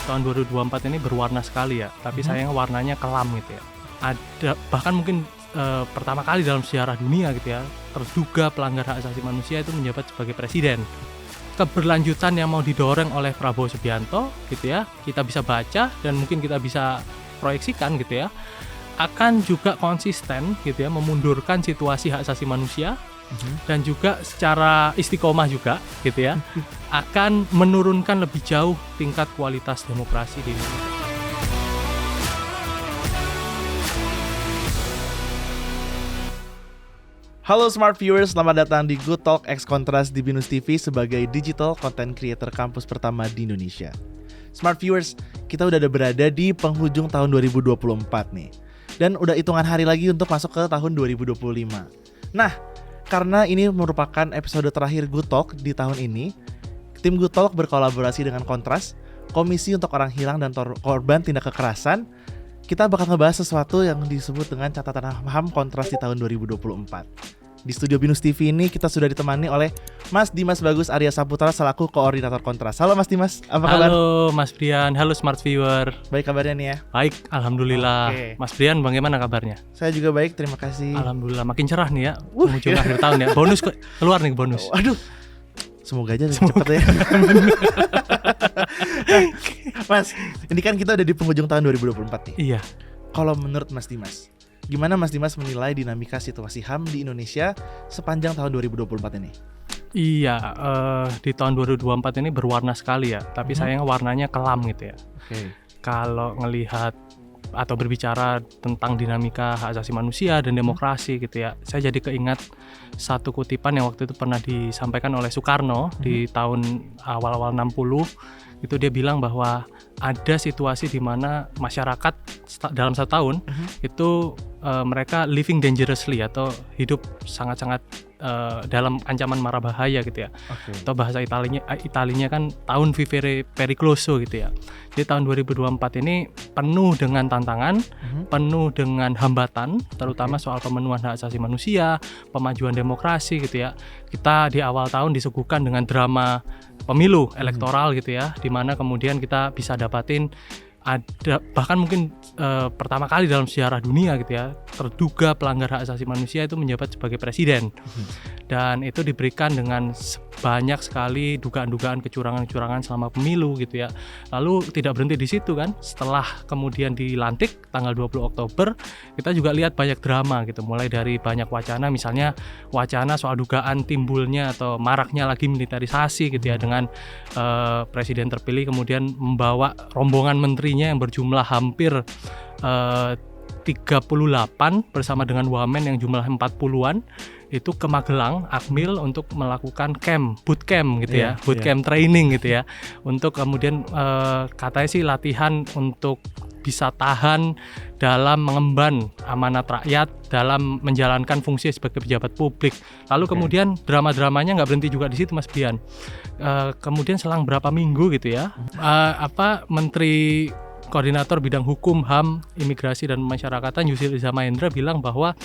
tahun 2024 ini berwarna sekali ya, tapi sayangnya warnanya kelam gitu ya. Ada bahkan mungkin pertama kali dalam sejarah dunia gitu ya, terduga pelanggar hak asasi manusia itu menjabat sebagai presiden. Keberlanjutan yang mau didorong oleh Prabowo Subianto gitu ya, kita bisa baca dan mungkin kita bisa proyeksikan gitu ya, akan juga konsisten gitu ya, memundurkan situasi hak asasi manusia dan juga secara istiqomah juga gitu ya, akan menurunkan lebih jauh tingkat kualitas demokrasi di Indonesia. Halo Smart Viewers, selamat datang di Good Talk X Kontras di Binus TV sebagai digital content creator kampus pertama di Indonesia. Smart Viewers, kita udah berada di penghujung tahun 2024 nih. Dan udah hitungan hari lagi untuk masuk ke tahun 2025. Nah, karena ini merupakan episode terakhir Good Talk di tahun ini, tim Good Talk berkolaborasi dengan Kontras, Komisi untuk Orang Hilang dan Korban Tindak Kekerasan. Kita bakal ngebahas sesuatu yang disebut dengan catatan HAM Kontras di tahun 2024. Di studio Binus TV ini kita sudah ditemani oleh Mas Dimas Bagus Arya Saputra selaku koordinator Kontras. Halo Mas Dimas, apa kabar? Halo Mas Brian, halo Smart Viewer. Baik kabarnya nih ya? Baik, alhamdulillah. Oke. Mas Brian, bagaimana kabarnya? Saya juga baik, terima kasih. Alhamdulillah, makin cerah nih ya, penghujung akhir tahun ya. Bonus keluar nih bonus. Aduh, semoga aja cepet ya. Mas, ini kan kita udah di penghujung tahun 2024 nih. Iya. Kalau menurut Mas Dimas, gimana Mas Dimas menilai dinamika situasi HAM di Indonesia sepanjang tahun 2024 ini? Iya, di tahun 2024 ini berwarna sekali ya, tapi sayangnya warnanya kelam gitu ya. Oke. Kalau ngelihat atau berbicara tentang dinamika hak asasi manusia dan demokrasi gitu ya, saya jadi keingat satu kutipan yang waktu itu pernah disampaikan oleh Soekarno di tahun awal-awal 60. Itu dia bilang bahwa ada situasi di mana masyarakat dalam 1 tahun itu mereka living dangerously atau hidup sangat-sangat dalam ancaman mara bahaya gitu ya. Atau bahasa Italinya kan tahun vivere pericoloso gitu ya. Jadi tahun 2024 ini penuh dengan tantangan, penuh dengan hambatan, terutama soal pemenuhan hak asasi manusia, pemajuan demokrasi gitu ya. Kita di awal tahun disuguhkan dengan drama pemilu elektoral gitu ya, di mana kemudian kita bisa dapatin ada bahkan mungkin pertama kali dalam sejarah dunia gitu ya, terduga pelanggar hak asasi manusia itu menjabat sebagai presiden. Dan itu diberikan dengan banyak sekali dugaan-dugaan kecurangan-kecurangan selama pemilu gitu ya. Lalu tidak berhenti di situ kan, setelah kemudian dilantik tanggal 20 Oktober, kita juga lihat banyak drama gitu, mulai dari banyak wacana, misalnya wacana soal dugaan timbulnya atau maraknya lagi militerisasi gitu ya, dengan presiden terpilih kemudian membawa rombongan menterinya yang berjumlah hampir 38 bersama dengan wamen yang jumlah 40-an itu ke Magelang, Akmil untuk melakukan bootcamp gitu ya, bootcamp training gitu ya, untuk kemudian katanya sih latihan untuk bisa tahan dalam mengemban amanat rakyat dalam menjalankan fungsi sebagai pejabat publik. Lalu kemudian drama-dramanya nggak berhenti juga di situ Mas Brian. Kemudian selang berapa minggu gitu ya, Menteri Koordinator Bidang Hukum, HAM, Imigrasi dan Pemasyarakatan Yusril Iza Mahendra bilang bahwa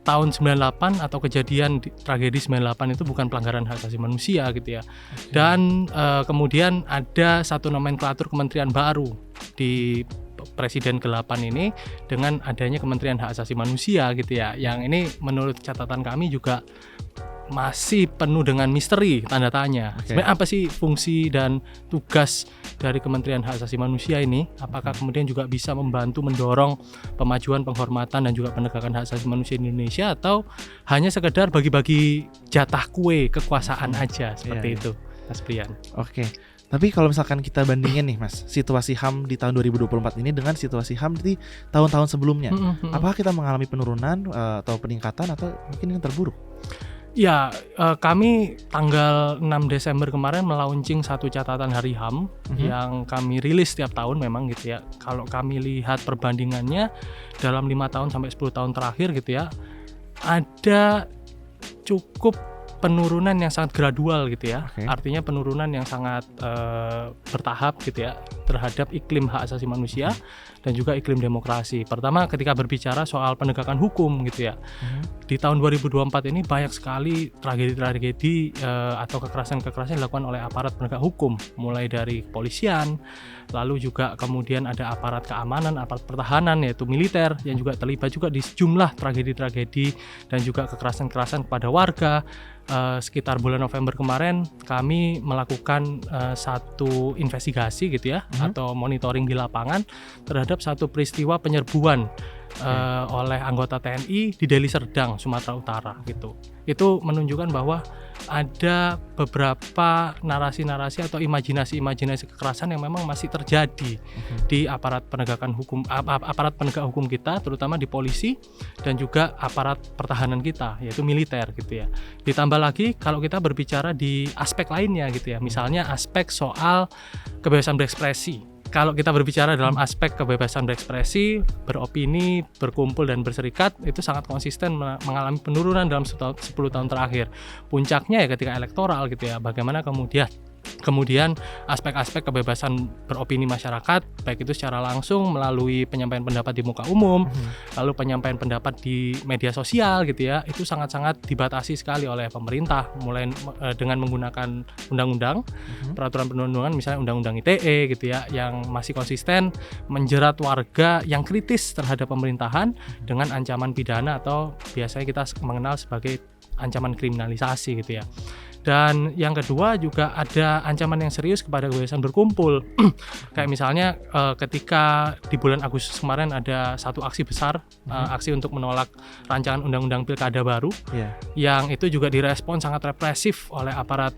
tahun 98 atau kejadian tragedi 98 itu bukan pelanggaran hak asasi manusia gitu ya. Dan kemudian ada satu nomenklatur kementerian baru di Presiden ke-8 ini dengan adanya Kementerian Hak Asasi Manusia gitu ya. Yang ini menurut catatan kami juga masih penuh dengan misteri, tanda tanya. Sebenarnya apa sih fungsi dan tugas dari Kementerian Hak Asasi Manusia ini? Apakah kemudian juga bisa membantu mendorong pemajuan, penghormatan dan juga penegakan hak asasi manusia di Indonesia, atau hanya sekedar bagi-bagi jatah kue kekuasaan aja seperti itu, Mas Brian? Oke. Tapi kalau misalkan kita bandingin nih Mas, situasi HAM di tahun 2024 ini dengan situasi HAM di tahun-tahun sebelumnya, apakah kita mengalami penurunan atau peningkatan atau mungkin yang terburuk? Ya, kami tanggal 6 Desember kemarin melaunching satu catatan Hari HAM yang kami rilis setiap tahun memang gitu ya. Kalau kami lihat perbandingannya dalam 5 tahun sampai 10 tahun terakhir gitu ya, ada cukup penurunan yang sangat gradual gitu ya. Artinya penurunan yang sangat bertahap gitu ya terhadap iklim hak asasi manusia. dan juga iklim demokrasi. Pertama, ketika berbicara soal penegakan hukum gitu ya. Di tahun 2024 ini banyak sekali tragedi-tragedi atau kekerasan-kekerasan dilakukan oleh aparat penegak hukum, mulai dari kepolisian, lalu juga kemudian ada aparat keamanan, aparat pertahanan yaitu militer yang juga terlibat juga di sejumlah tragedi-tragedi dan juga kekerasan-kekerasan kepada warga. Sekitar bulan November kemarin kami melakukan satu investigasi gitu ya, atau monitoring di lapangan terhadap satu peristiwa penyerbuan oleh anggota TNI di Deli Serdang, Sumatera Utara gitu. Itu menunjukkan bahwa ada beberapa narasi-narasi atau imajinasi-imajinasi kekerasan yang memang masih terjadi di aparat penegakan hukum, aparat penegak hukum kita, terutama di polisi dan juga aparat pertahanan kita, yaitu militer gitu ya. Ditambah lagi kalau kita berbicara di aspek lainnya gitu ya, misalnya aspek soal kebebasan berekspresi. Kalau kita berbicara dalam aspek kebebasan berekspresi, beropini, berkumpul dan berserikat, itu sangat konsisten mengalami penurunan dalam 10 tahun terakhir. Puncaknya ya ketika elektoral gitu ya, bagaimana kemudian aspek-aspek kebebasan beropini masyarakat, baik itu secara langsung melalui penyampaian pendapat di muka umum, lalu penyampaian pendapat di media sosial gitu ya, itu sangat-sangat dibatasi sekali oleh pemerintah, mulai dengan menggunakan undang-undang, peraturan perundang-undangan, misalnya undang-undang ITE gitu ya, yang masih konsisten menjerat warga yang kritis terhadap pemerintahan dengan ancaman pidana atau biasanya kita mengenal sebagai ancaman kriminalisasi gitu ya. Dan yang kedua juga ada ancaman yang serius kepada kebebasan berkumpul. Kayak misalnya ketika di bulan Agustus kemarin ada satu aksi besar, aksi untuk menolak rancangan undang-undang pilkada baru, yang itu juga direspon sangat represif oleh aparat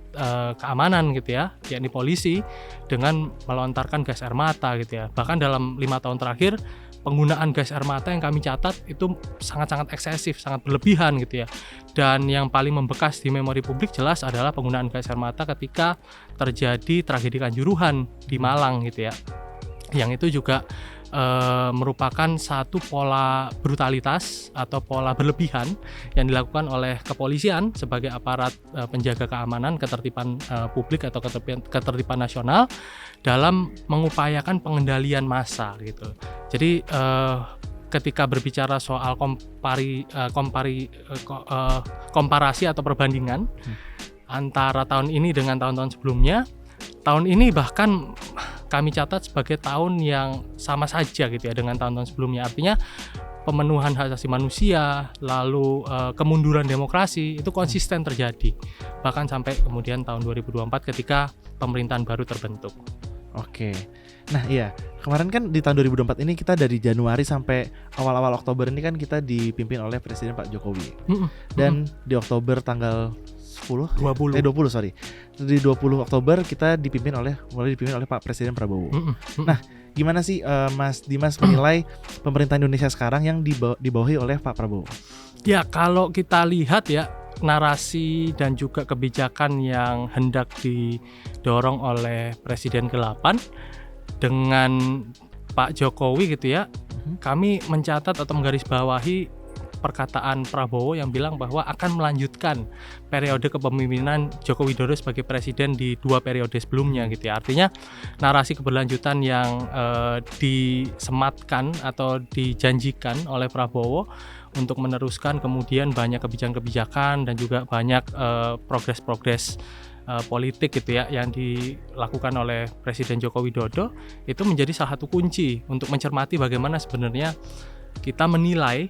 keamanan gitu ya, yakni polisi, dengan melontarkan gas air mata gitu ya. Bahkan dalam 5 tahun terakhir penggunaan gas air mata yang kami catat itu sangat-sangat eksesif, sangat berlebihan gitu ya. Dan yang paling membekas di memori publik jelas adalah penggunaan gas air mata ketika terjadi tragedi Kanjuruhan di Malang gitu ya. Yang itu juga merupakan satu pola brutalitas atau pola berlebihan yang dilakukan oleh kepolisian sebagai aparat penjaga keamanan, ketertiban publik atau ketertiban nasional dalam mengupayakan pengendalian massa gitu. Jadi ketika berbicara soal komparasi atau perbandingan antara tahun ini dengan tahun-tahun sebelumnya, tahun ini bahkan kami catat sebagai tahun yang sama saja gitu ya dengan tahun-tahun sebelumnya. Artinya pemenuhan hak asasi manusia, lalu kemunduran demokrasi itu konsisten terjadi. Bahkan sampai kemudian tahun 2024 ketika pemerintahan baru terbentuk. Oke. Nah iya, kemarin kan di tahun 2024 ini kita dari Januari sampai awal-awal Oktober ini kan kita dipimpin oleh Presiden Pak Jokowi. Dan di Oktober tanggal 20 sorry. Di 20 Oktober kita mulai dipimpin oleh Pak Presiden Prabowo. Nah, gimana sih Mas Dimas menilai pemerintahan Indonesia sekarang yang dibawahi oleh Pak Prabowo? Ya, kalau kita lihat ya, narasi dan juga kebijakan yang hendak didorong oleh Presiden ke-8 dengan Pak Jokowi gitu ya, kami mencatat atau menggarisbawahi perkataan Prabowo yang bilang bahwa akan melanjutkan periode kepemimpinan Joko Widodo sebagai presiden di 2 periode sebelumnya gitu ya. Artinya narasi keberlanjutan yang disematkan atau dijanjikan oleh Prabowo untuk meneruskan kemudian banyak kebijakan-kebijakan dan juga banyak progres-progres politik gitu ya yang dilakukan oleh Presiden Joko Widodo, itu menjadi salah satu kunci untuk mencermati bagaimana sebenarnya kita menilai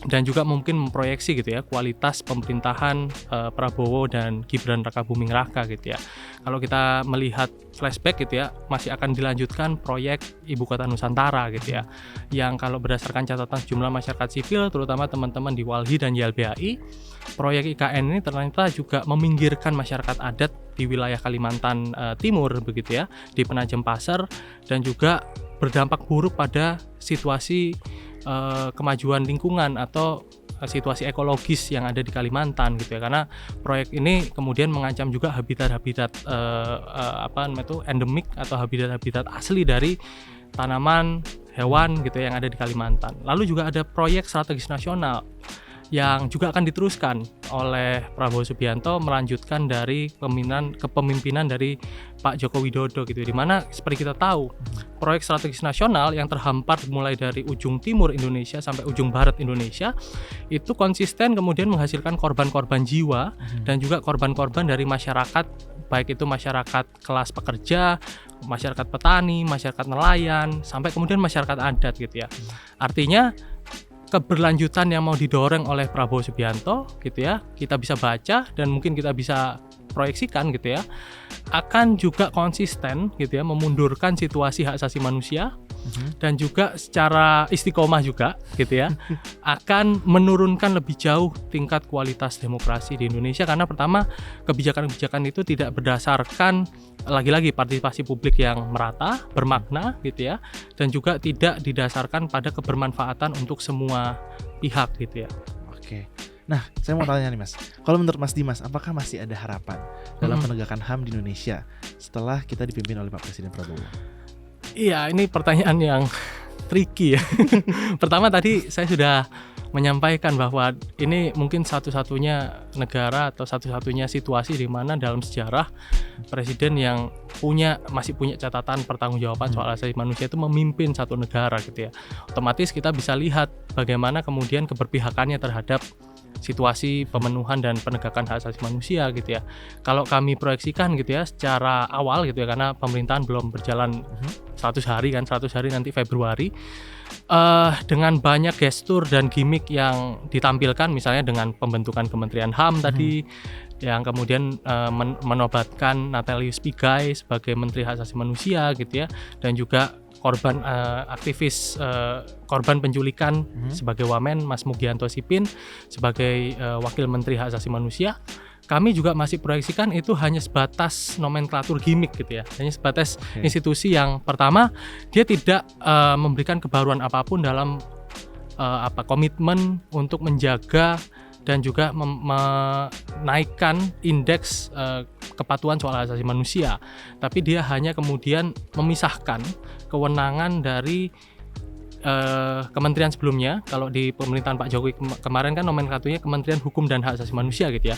dan juga mungkin memproyeksi gitu ya kualitas pemerintahan Prabowo dan Gibran Rakabuming Raka gitu ya. Kalau kita melihat flashback gitu ya, masih akan dilanjutkan proyek Ibu Kota Nusantara gitu ya, yang kalau berdasarkan catatan sejumlah masyarakat sipil, terutama teman-teman di Walhi dan YLBHI, proyek IKN ini ternyata juga meminggirkan masyarakat adat di wilayah Kalimantan Timur begitu ya, di Penajem Pasar, dan juga berdampak buruk pada situasi kemajuan lingkungan atau situasi ekologis yang ada di Kalimantan gitu ya, karena proyek ini kemudian mengancam juga habitat-habitat endemik atau habitat-habitat asli dari tanaman, hewan gitu yang ada di Kalimantan. Lalu juga ada proyek strategis nasional yang juga akan diteruskan oleh Prabowo Subianto melanjutkan dari kepemimpinan dari Pak Joko Widodo gitu. Di mana seperti kita tahu, proyek strategis nasional yang terhampar mulai dari ujung timur Indonesia sampai ujung barat Indonesia itu konsisten kemudian menghasilkan korban-korban jiwa dan juga korban-korban dari masyarakat, baik itu masyarakat kelas pekerja, masyarakat petani, masyarakat nelayan, sampai kemudian masyarakat adat gitu ya. Artinya keberlanjutan yang mau didorong oleh Prabowo Subianto gitu ya, kita bisa baca dan mungkin kita bisa proyeksikan gitu ya, akan juga konsisten gitu ya, memundurkan situasi hak asasi manusia dan juga secara istiqomah juga gitu ya, akan menurunkan lebih jauh tingkat kualitas demokrasi di Indonesia. Karena pertama, kebijakan-kebijakan itu tidak berdasarkan lagi-lagi partisipasi publik yang merata, bermakna gitu ya, dan juga tidak didasarkan pada kebermanfaatan untuk semua pihak gitu ya. Oke. Nah, saya mau tanya nih Mas. Kalau menurut Mas Dimas, apakah masih ada harapan dalam penegakan HAM di Indonesia setelah kita dipimpin oleh Pak Presiden Prabowo? Iya, ini pertanyaan yang tricky ya. Pertama tadi saya sudah menyampaikan bahwa ini mungkin satu-satunya negara atau satu-satunya situasi di mana dalam sejarah presiden yang masih punya catatan pertanggungjawaban soal asasi manusia itu memimpin satu negara gitu ya. Otomatis kita bisa lihat bagaimana kemudian keberpihakannya terhadap situasi pemenuhan dan penegakan hak asasi manusia gitu ya. Kalau kami proyeksikan gitu ya secara awal gitu ya, karena pemerintahan belum berjalan 100 hari nanti Februari, dengan banyak gestur dan gimmick yang ditampilkan, misalnya dengan pembentukan Kementerian HAM tadi, yang kemudian menobatkan Natalius Pigai sebagai Menteri Hak Asasi Manusia gitu ya, dan juga korban aktivis korban penculikan sebagai Wamen Mas Mugianto Sipin sebagai Wakil Menteri Hak Asasi Manusia. Kami juga masih proyeksikan itu hanya sebatas nomenklatur gimmick gitu ya, hanya sebatas institusi yang pertama dia tidak memberikan kebaruan apapun dalam komitmen untuk menjaga dan juga menaikkan indeks kepatuhan soal hak asasi manusia. Tapi dia hanya kemudian memisahkan kewenangan dari kementerian sebelumnya. Kalau di pemerintahan Pak Jokowi kemarin kan nomenklaturnya Kementerian Hukum dan Hak Asasi Manusia gitu ya.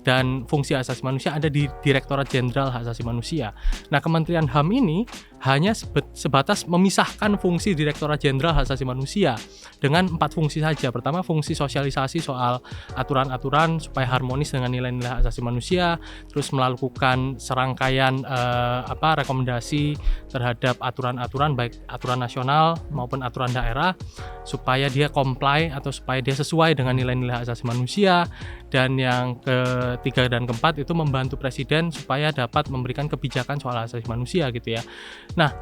Dan fungsi hak asasi manusia ada di Direktorat Jenderal Hak Asasi Manusia. Nah, Kementerian HAM ini hanya sebatas memisahkan fungsi Direktorat Jenderal Hak Asasi Manusia dengan 4 fungsi saja. Pertama, fungsi sosialisasi soal aturan-aturan supaya harmonis dengan nilai-nilai hak asasi manusia, terus melakukan serangkaian rekomendasi terhadap aturan-aturan baik aturan nasional maupun aturan daerah supaya dia comply atau supaya dia sesuai dengan nilai-nilai hak asasi manusia. Dan yang ketiga dan keempat itu membantu presiden supaya dapat memberikan kebijakan soal hak asasi manusia gitu ya. Nah,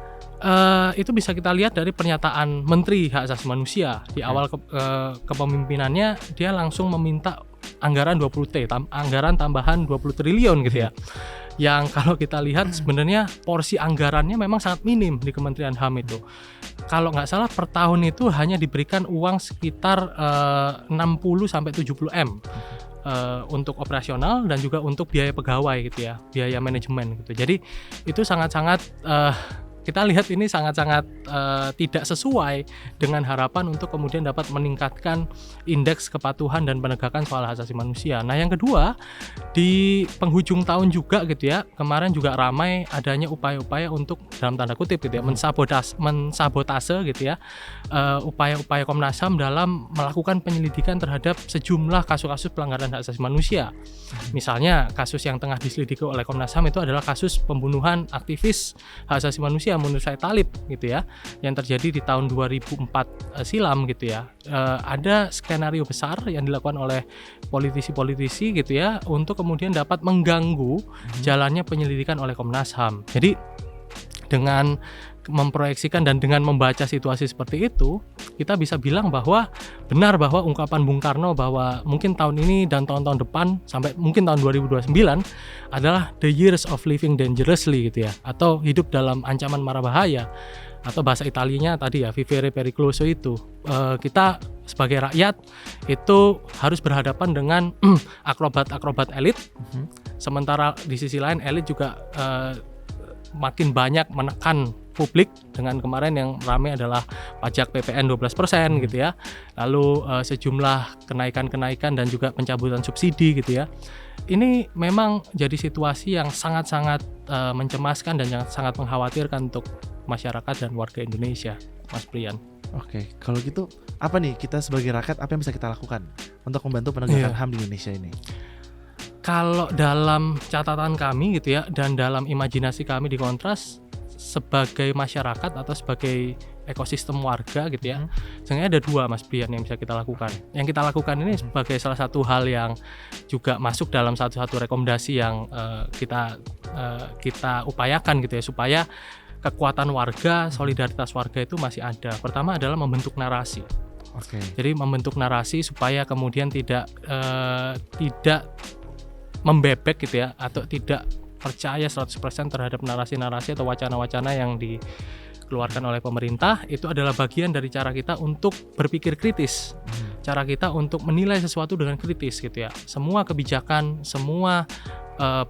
itu bisa kita lihat dari pernyataan Menteri Hak Asasi Manusia di awal kepemimpinannya, dia langsung meminta anggaran 20T, anggaran tambahan 20 triliun gitu ya. Yang kalau kita lihat sebenarnya porsi anggarannya memang sangat minim di Kementerian HAM itu. Kalau nggak salah per tahun itu hanya diberikan uang sekitar 60-70 M untuk operasional dan juga untuk biaya pegawai gitu ya, biaya manajemen gitu. Jadi itu sangat-sangat kita lihat ini sangat-sangat tidak sesuai dengan harapan untuk kemudian dapat meningkatkan indeks kepatuhan dan penegakan soal hak asasi manusia. Nah, yang kedua, di penghujung tahun juga gitu ya, kemarin juga ramai adanya upaya-upaya untuk dalam tanda kutip gitu ya, mensabotase gitu ya, upaya-upaya Komnas HAM dalam melakukan penyelidikan terhadap sejumlah kasus-kasus pelanggaran hak asasi manusia. Misalnya kasus yang tengah diselidiki oleh Komnas HAM itu adalah kasus pembunuhan aktivis hak asasi manusia menurut saya Talib gitu ya, yang terjadi di tahun 2004 silam gitu ya. Ada skenario besar yang dilakukan oleh politisi-politisi gitu ya untuk kemudian dapat mengganggu jalannya penyelidikan oleh Komnas HAM. Jadi dengan memproyeksikan dan dengan membaca situasi seperti itu, kita bisa bilang bahwa benar bahwa ungkapan Bung Karno bahwa mungkin tahun ini dan tahun-tahun depan sampai mungkin tahun 2029 adalah the years of living dangerously gitu ya, atau hidup dalam ancaman mara bahaya, atau bahasa Italianya tadi ya vivere pericoloso itu. Kita sebagai rakyat itu harus berhadapan dengan akrobat-akrobat elit, sementara di sisi lain elit juga makin banyak menekan publik dengan kemarin yang ramai adalah pajak PPN 12% gitu ya. Lalu sejumlah kenaikan dan juga pencabutan subsidi gitu ya. Ini memang jadi situasi yang sangat-sangat mencemaskan dan yang sangat mengkhawatirkan untuk masyarakat dan warga Indonesia, Mas Prian. Oke, kalau gitu apa nih kita sebagai rakyat apa yang bisa kita lakukan untuk membantu penegakan HAM di Indonesia ini? Kalau dalam catatan kami gitu ya, dan dalam imajinasi kami di Kontras, sebagai masyarakat atau sebagai ekosistem warga gitu ya, sebenarnya ada dua, Mas Brian, yang bisa kita lakukan. Yang kita lakukan ini sebagai salah satu hal yang juga masuk dalam satu rekomendasi yang kita upayakan gitu ya, supaya kekuatan warga, solidaritas warga itu masih ada. Pertama adalah membentuk narasi. Jadi membentuk narasi supaya kemudian tidak membebek gitu ya, atau tidak percaya 100% terhadap narasi-narasi atau wacana-wacana yang dikeluarkan oleh pemerintah. Itu adalah bagian dari cara kita untuk berpikir kritis, cara kita untuk menilai sesuatu dengan kritis gitu ya. Semua kebijakan, semua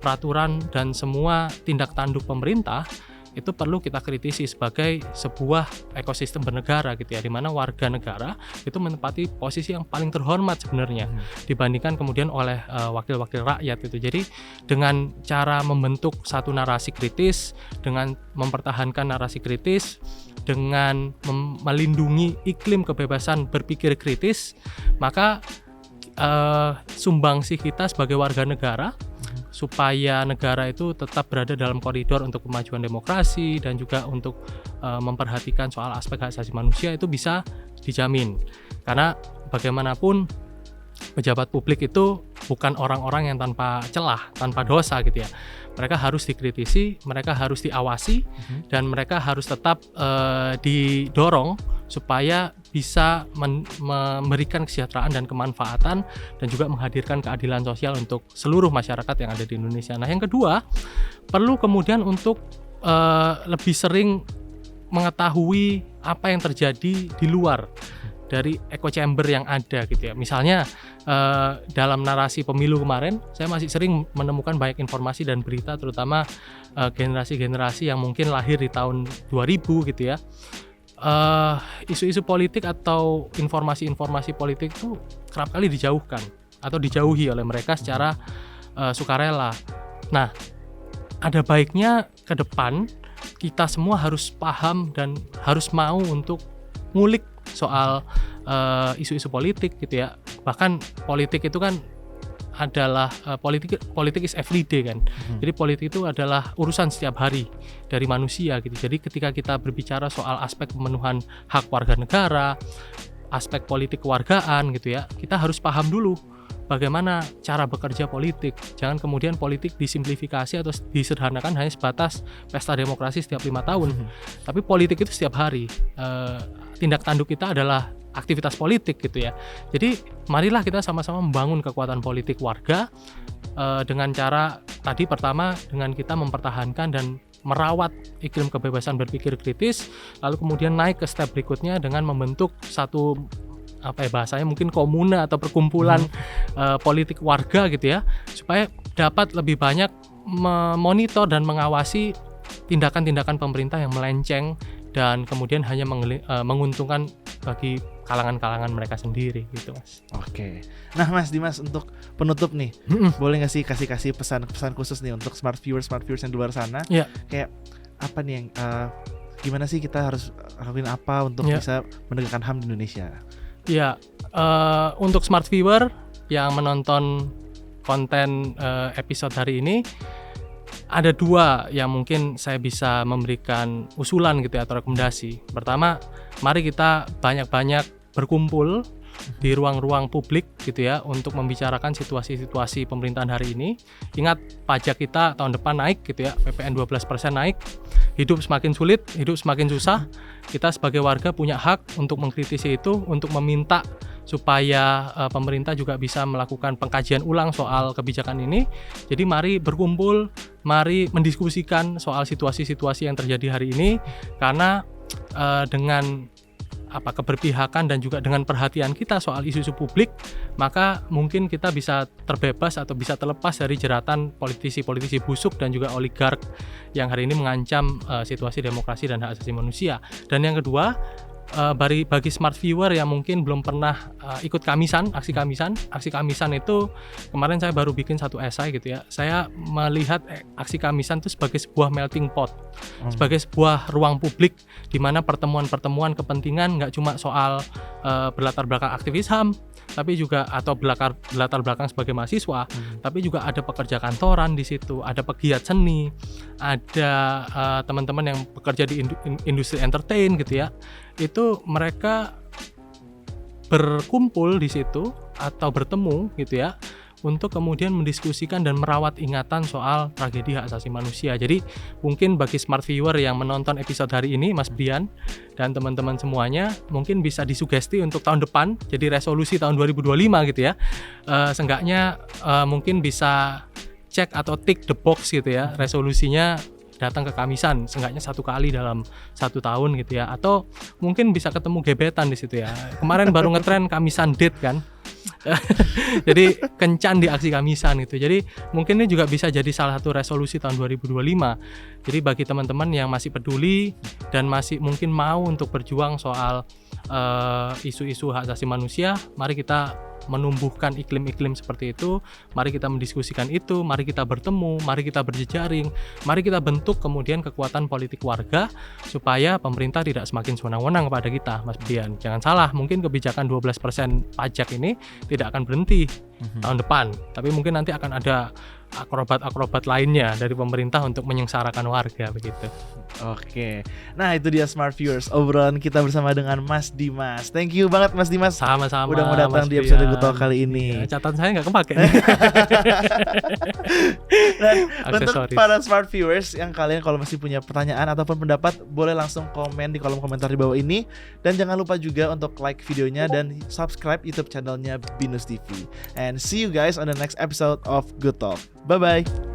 peraturan dan semua tindak tanduk pemerintah itu perlu kita kritisi sebagai sebuah ekosistem bernegara gitu ya, di mana warga negara itu menempati posisi yang paling terhormat sebenarnya dibandingkan kemudian oleh wakil-wakil rakyat itu. Jadi dengan cara membentuk satu narasi kritis, dengan mempertahankan narasi kritis, dengan melindungi iklim kebebasan berpikir kritis, maka sumbangsi kita sebagai warga negara supaya negara itu tetap berada dalam koridor untuk kemajuan demokrasi dan juga untuk memperhatikan soal aspek hak asasi manusia itu bisa dijamin. Karena bagaimanapun pejabat publik itu bukan orang-orang yang tanpa celah, tanpa dosa gitu ya. Mereka harus dikritisi, mereka harus diawasi, dan mereka harus tetap didorong supaya bisa memberikan kesejahteraan dan kemanfaatan dan juga menghadirkan keadilan sosial untuk seluruh masyarakat yang ada di Indonesia. Nah, yang kedua, perlu kemudian untuk lebih sering mengetahui apa yang terjadi di luar dari echo chamber yang ada gitu ya. Misalnya dalam narasi pemilu kemarin, saya masih sering menemukan banyak informasi dan berita, terutama generasi-generasi yang mungkin lahir di tahun 2000 gitu ya. Isu-isu politik atau informasi-informasi politik itu kerap kali dijauhkan atau dijauhi oleh mereka secara sukarela. Nah, ada baiknya ke depan kita semua harus paham dan harus mau untuk ngulik soal isu-isu politik gitu ya. Bahkan politik itu kan adalah politik is everyday kan. Jadi politik itu adalah urusan setiap hari dari manusia gitu. Jadi ketika kita berbicara soal aspek pemenuhan hak warga negara, aspek politik kewargaan gitu ya, kita harus paham dulu bagaimana cara bekerja politik. Jangan kemudian politik disimplifikasi atau disederhanakan hanya sebatas pesta demokrasi setiap 5 tahun. Tapi politik itu setiap hari. Tindak tanduk kita adalah aktivitas politik gitu ya. Jadi marilah kita sama-sama membangun kekuatan politik warga dengan cara tadi, pertama dengan kita mempertahankan dan merawat iklim kebebasan berpikir kritis, lalu kemudian naik ke step berikutnya dengan membentuk satu bahasanya mungkin komuna atau perkumpulan politik warga gitu ya, supaya dapat lebih banyak memonitor dan mengawasi tindakan-tindakan pemerintah yang melenceng dan kemudian hanya menguntungkan bagi kalangan-kalangan mereka sendiri gitu, Mas. Oke. Nah, Mas Dimas, untuk penutup nih, boleh nggak sih kasih pesan khusus nih untuk smart viewers yang di luar sana? Yeah. Kayak apa nih yang gimana sih kita harus lakuin apa untuk bisa menegakkan HAM di Indonesia? Ya, untuk smart viewer yang menonton konten episode hari ini, ada dua yang mungkin saya bisa memberikan usulan gitu ya, atau rekomendasi. Pertama, mari kita banyak-banyak berkumpul di ruang-ruang publik gitu ya, untuk membicarakan situasi-situasi pemerintahan hari ini. Ingat, pajak kita tahun depan naik gitu ya, PPN 12% naik. Hidup semakin sulit, hidup semakin susah. Kita sebagai warga punya hak untuk mengkritisi itu, untuk meminta supaya pemerintah juga bisa melakukan pengkajian ulang soal kebijakan ini. Jadi mari berkumpul, mari mendiskusikan soal situasi-situasi yang terjadi hari ini, karena dengan keberpihakan dan juga dengan perhatian kita soal isu-isu publik, maka mungkin kita bisa terbebas atau bisa terlepas dari jeratan politisi-politisi busuk dan juga oligark yang hari ini mengancam situasi demokrasi dan hak asasi manusia. Dan yang kedua, bagi smart viewer yang mungkin belum pernah ikut aksi kamisan itu kemarin saya baru bikin satu esai gitu ya. Saya melihat aksi kamisan itu sebagai sebuah melting pot, sebagai sebuah ruang publik di mana pertemuan-pertemuan kepentingan nggak cuma soal berlatar belakang aktivis HAM, tapi juga atau berlatar belakang sebagai mahasiswa, tapi juga ada pekerja kantoran di situ, ada pegiat seni, ada teman-teman yang bekerja di industri entertain gitu ya. Itu mereka berkumpul di situ atau bertemu gitu ya untuk kemudian mendiskusikan dan merawat ingatan soal tragedi hak asasi manusia. Jadi mungkin bagi smart viewer yang menonton episode hari ini, Mas Brian dan teman-teman semuanya mungkin bisa disugesti untuk tahun depan, jadi resolusi tahun 2025 gitu ya. Seenggaknya mungkin bisa cek atau tick the box gitu ya, resolusinya datang ke kamisan seenggaknya 1 kali dalam 1 tahun gitu ya, atau mungkin bisa ketemu gebetan di situ ya. Kemarin baru ngetren kamisan date kan. Jadi kencan di aksi kamisan gitu. Jadi mungkin ini juga bisa jadi salah satu resolusi tahun 2025. Jadi bagi teman-teman yang masih peduli dan masih mungkin mau untuk berjuang soal isu-isu hak asasi manusia, mari kita menumbuhkan iklim-iklim seperti itu, mari kita mendiskusikan itu, mari kita bertemu, mari kita berjejaring, mari kita bentuk kemudian kekuatan politik warga supaya pemerintah tidak semakin sewenang-wenang kepada kita, Mas Brian. Jangan salah, mungkin kebijakan 12% pajak ini tidak akan berhenti tahun depan, tapi mungkin nanti akan ada akrobat-akrobat lainnya dari pemerintah untuk menyengsarakan warga begitu. Oke, nah itu dia smart viewers, obrolan kita bersama dengan Mas Dimas. Thank you banget Mas Dimas. Sama-sama. Udah mau datang di episode Good Talk kali ini. Ya, catatan saya nggak kepake. Dan untuk para smart viewers yang kalian kalau masih punya pertanyaan ataupun pendapat, boleh langsung komen di kolom komentar di bawah ini. Dan jangan lupa juga untuk like videonya dan subscribe YouTube channelnya Binus TV. And see you guys on the next episode of Good Talk. Bye-bye.